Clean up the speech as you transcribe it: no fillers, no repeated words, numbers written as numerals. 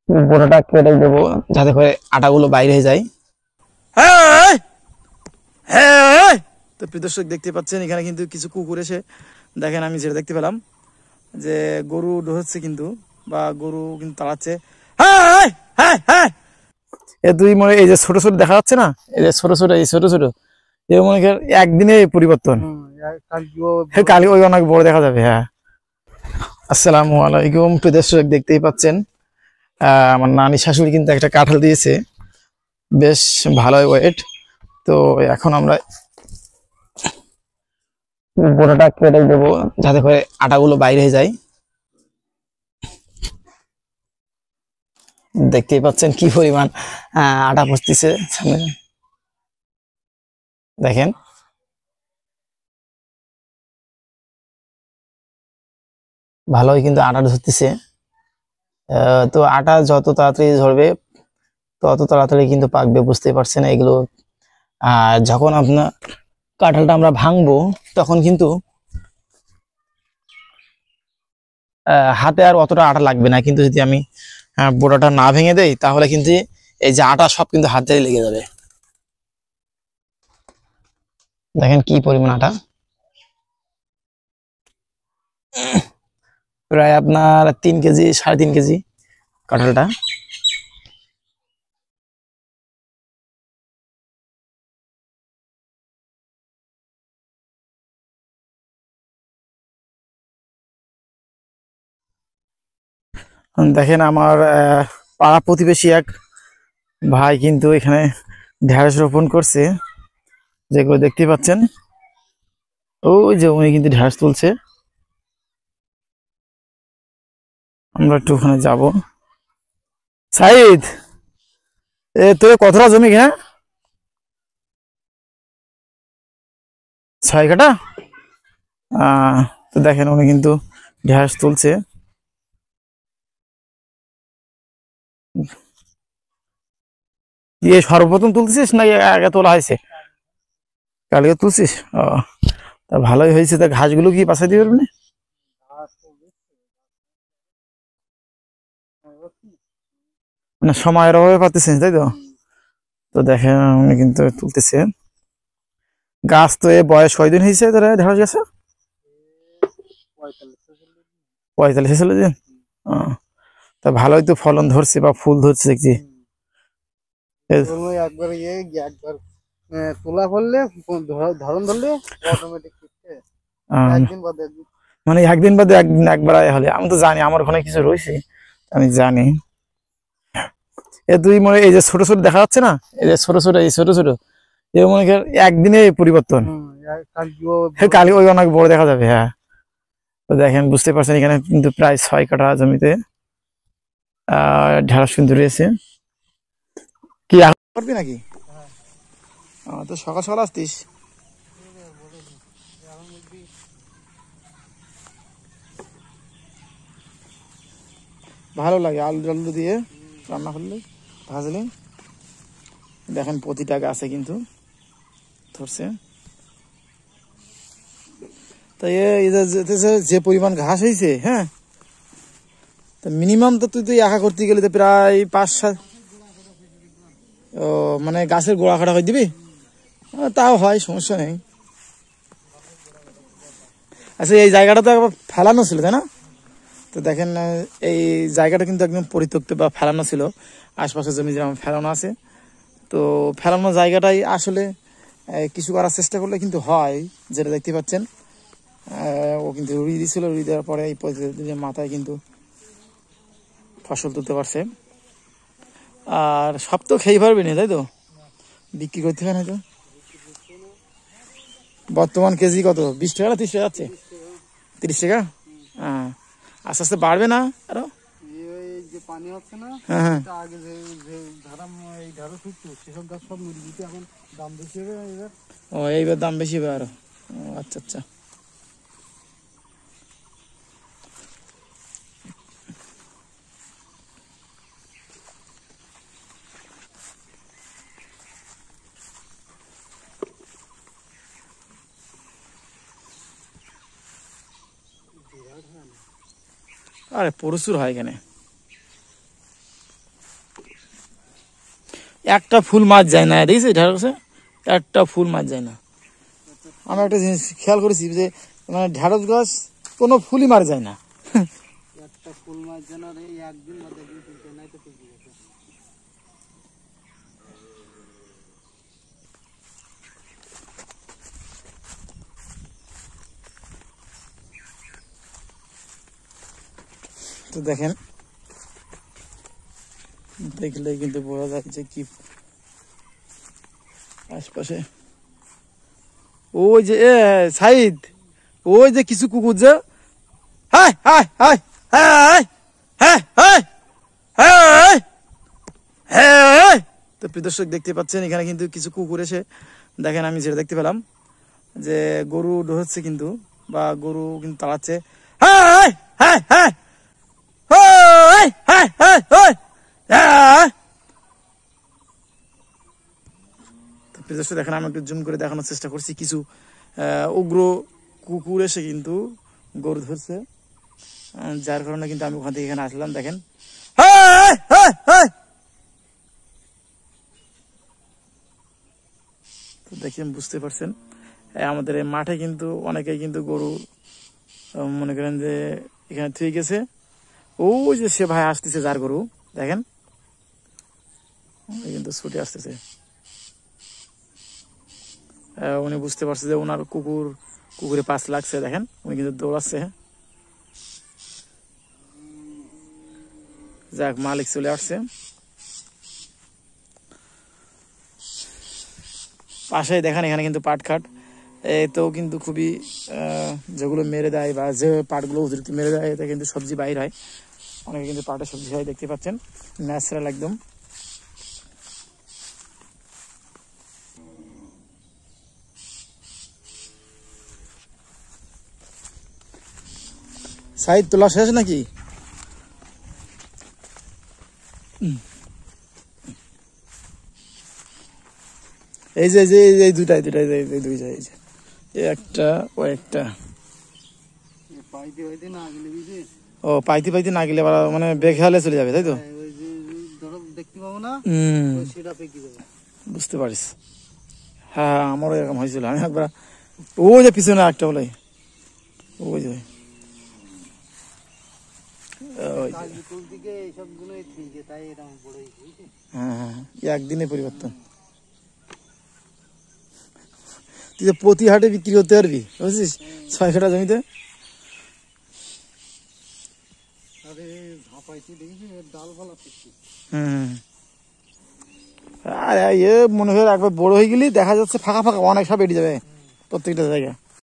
গোটাটা কেটে দেবো যাতে করে আটাগুলো বাইরে হয়ে যায়। হ্যাঁ হ্যাঁ, তো প্রিয় দর্শক দেখতে পাচ্ছেন এখানে কিন্তু কিছু কুকুর এসে দেখেন, আমি যেটা দেখতে পেলাম যে গরু ঢোকাচ্ছে কিন্তু, বা গরু কিন্তু তাড়াচ্ছে। হ্যাঁ হ্যাঁ হ্যাঁ, এ তুই মনে এই যে ছোট ছোট দেখা যাচ্ছে না, এই যে ছোট ছোট, এই ছোট ছোট এ মনে কর একদিনে পরিবর্তন, কালি ওই অনেক বড় দেখা যাবে। হ্যাঁ, আসসালামু আলাইকুম প্রিয় দর্শক, দেখতেই পাচ্ছেন আমার নানি শাশুড়ি কিন্তু একটা কাঁঠাল দিয়েছে, বেশ ভালোই ওয়েট। তো এখন আমরা গোটাটা কেটে দেবো যাতে করে আটাগুলো বাইরে হয়ে যায়। দেখতেই পাচ্ছেন কি পরিমাণ আটা পড়তেছে সামনে, দেখেন। ভালোই কিন্তু আটা ধরতেছে। তো আটা যত তাড়াতাড়ি ঝরবে তত তাড়াতাড়ি কিন্তু পাকবে, বুঝতেই পারছেন এগুলো। আর যখন আপনার কাঁঠালটা আমরা ভাঙবো তখন কিন্তু হাতে আর অতটা আটা লাগবে না, কিন্তু যদি আমি বোড়াটা না ভেঙে দেই তাহলে কিন্তু এই যে আটা সব কিন্তু হাতে লেগে যাবে। দেখেন কি পরিমাণ আটা, প্রায় আপনার 3 কেজি 3.5 কেজি কাঁঠালটা। দেখেন আমার পাড়া প্রতিবেশী এক ভাই কিন্তু এখানে ঢেঁড়স রোপণ করছে, যেগুলো দেখতে পাচ্ছেন। ওই যে উনি কিন্তু ঢেঁড়স তুলছে, আমরা একটু ওখানে যাবো। সাইদ, তোর কতটা জমি হ্যাঁ? 6 কাঠা। তো দেখেন উনি কিন্তু ঢেঁড়স তুলছে। ইয়ে সর্বপ্রথম তুলছিস না আগে তোলা হয়েছে? কালকে তুলছিস? ও, তা ভালোই হয়েছে। তা ঘাসগুলো কি বাছাই দিতে পারবি না? মানে সময়ের অভাবে পাচ্ছেন তাই তো। তো দেখেন উনি কিন্তু তুলতেছে গাছ। তো এ বয়স কয়দিন হয়েছে তোরা ঢেঁড়স গাছে? 45-46 দিন। ও, তা ভালোই তো ফলন ধরছে বা ফুল ধরছে দেখছি। একবার একবার তোলা করলে ধরন ধরলে অটোমেটিক একদিন বাদে মানে একদিন বাদে একদিন একবার হলে। আমি তো জানি আমার ওখানে কিছু রয়েছে, আমি জানি। এ তুই মনে এই যে ছোট ছোট দেখা যাচ্ছে না, এই যে ছোট ছোট, এই ছোট ছোট এ মনে কর একদিনে পরিবর্তন, কালি ওই অনেক বড় দেখা যাবে। হ্যাঁ, তো দেখেন বুঝতে পারছেন এখানে কিন্তু প্রায় 6 কাঠা জমিতে ঢেঁড়স কিন্তু রয়েছে। কি এখন করবি নাকি? তো সকাল সকাল আসতিস। ভালো লাগে আলু টালু দিয়ে রান্না করলে, ভাজলে। দেখেন প্রতিটা গাছে কিন্তু ধরছে। তাই যে পরিমাণ ঘাস হয়েছে, হ্যাঁ, তা মিনিমাম তো তুই একা করতে গেলে তো প্রায় 5-7। ও, মানে গাছের গোড়া কাটা করে দিবি? তাও হয়, সমস্যা নেই। আচ্ছা, এই জায়গাটা তো একবার ফেলানো ছিল তাই না? তো দেখেন এই জায়গাটা কিন্তু একদম পরিত্যক্ত বা ফেলানো ছিল, আশপাশের জমি যেমন ফেলানো আছে। তো ফেলানো জায়গাটাই আসলে কিছু করার চেষ্টা করলে কিন্তু হয়, যেটা দেখতে পাচ্ছেন। ও কিন্তু রুই দিয়েছিল, রুই দেওয়ার পরে এই পদ্ধতিতে মাথায় কিন্তু ফসল তুলতে পারছে। আর সব তো খেয়ে পারবি না তাই তো, বিক্রি করতে হবে না তো। বর্তমান কেজি কত, 20 টাকা না 30 টাকা যাচ্ছে? 30 টাকা। হ্যাঁ, আস্তে আস্তে বাড়বে না আরো? পানি হচ্ছে না। হ্যাঁ হ্যাঁ, আগে এই ধারা শুকতো সেসব গাছ সব মরে যেত, এখন দাম বেশি হবে এবার। ও, এইবার দাম বেশি হবে আরো। আচ্ছা আচ্ছা। আরে প্রচুর হয় এখানে। একটা ফুল মাছ যায় না, দেখেছি ঢেঁড়স গাছে একটা ফুল মাছ যায় না। আমি একটা জিনিস খেয়াল করেছি যে মানে ঢেঁড়স গাছ কোনো ফুলই মারা যায় না। একটা ফুল মাছ যেন এই একদিন বা দুদিন তুলতে নাই তো ঠিক আছে। তো দেখেন, দেখলে কিন্তু বোঝা যায় যে কি আশপাশে ওই যে সাইদ, ওই যে কিছু কুকুর যে হাই হাই হাই হাই হাই হাই হাই হাই। তো প্রিয় দর্শক দেখতে পাচ্ছেন এখানে কিন্তু কিছু কুকুর এসে, দেখেন আমি যেটা দেখতে পেলাম যে গরু ঢোকাচ্ছে কিন্তু, বা গরু কিন্তু তাড়াচ্ছে। হাই হাই হাই হাই হাই হাই হাই। দর্শক দেখেন, আমি একটু জুম করে দেখানোর চেষ্টা করছি, কিছু উগ্র কুকুর এসে কিন্তু গরু ধরছে, যার কারণে কিন্তু আমি ওখান থেকে এখানে আসলাম। দেখেন তো দেখেন, বুঝতে পারছেন আমাদের এই মাঠে কিন্তু অনেকেই কিন্তু গরু মনে করেন যে এখানে থুয়ে গেছে। ওই যে সে ভাই আসতেছে যার গরু, দেখেন কিন্তু ছুটে আসতেছে। উনি বুঝতে পারছে যে ওনার কুকুরে পাঁচ লাগছে, দেখেন উনি কিন্তু দৌড়াচ্ছে। যাক, মালিক চলে আসছে। পাশে দেখেন এখানে কিন্তু পাট খাট, তো কিন্তু খুবই যেগুলো মেরে দেয় বা যে পাটগুলো অতিরিক্ত মেরে দেয় এতে কিন্তু সবজি বাইর হয়, অনেকে কিন্তু পাটের সবজি হয়, দেখতে পাচ্ছেন ন্যাচারাল একদম। সাইদ তোলা শেষ নাকি? এই যে এই দুইটাই দুই যায়, এই যে একটা ও একটা। ও পাইতে পাইতে না গেলে মানে বেঘালে চলে যাবে, তাই তো? দেখতে পাবো না, সেটা পেকে যাবে। বুঝতে পারিস। হ্যাঁ, আমারও এরকম হয়েছিল। আমি একবার ওই যে পিছনে একটা বলে, ওই যে হ্যাঁ, একদিনে পরিবর্তন। তুই যে প্রতি হাটে বিক্রি করতে পারবি, বুঝছিস, 6 কাঠা জমিতে। আর মনে হয় একবার বড় হয়ে গেলি দেখা যাচ্ছে ফাঁকা ফাঁকা অনেক সব বেরিয়ে যাবে প্রত্যেকটা জায়গায়।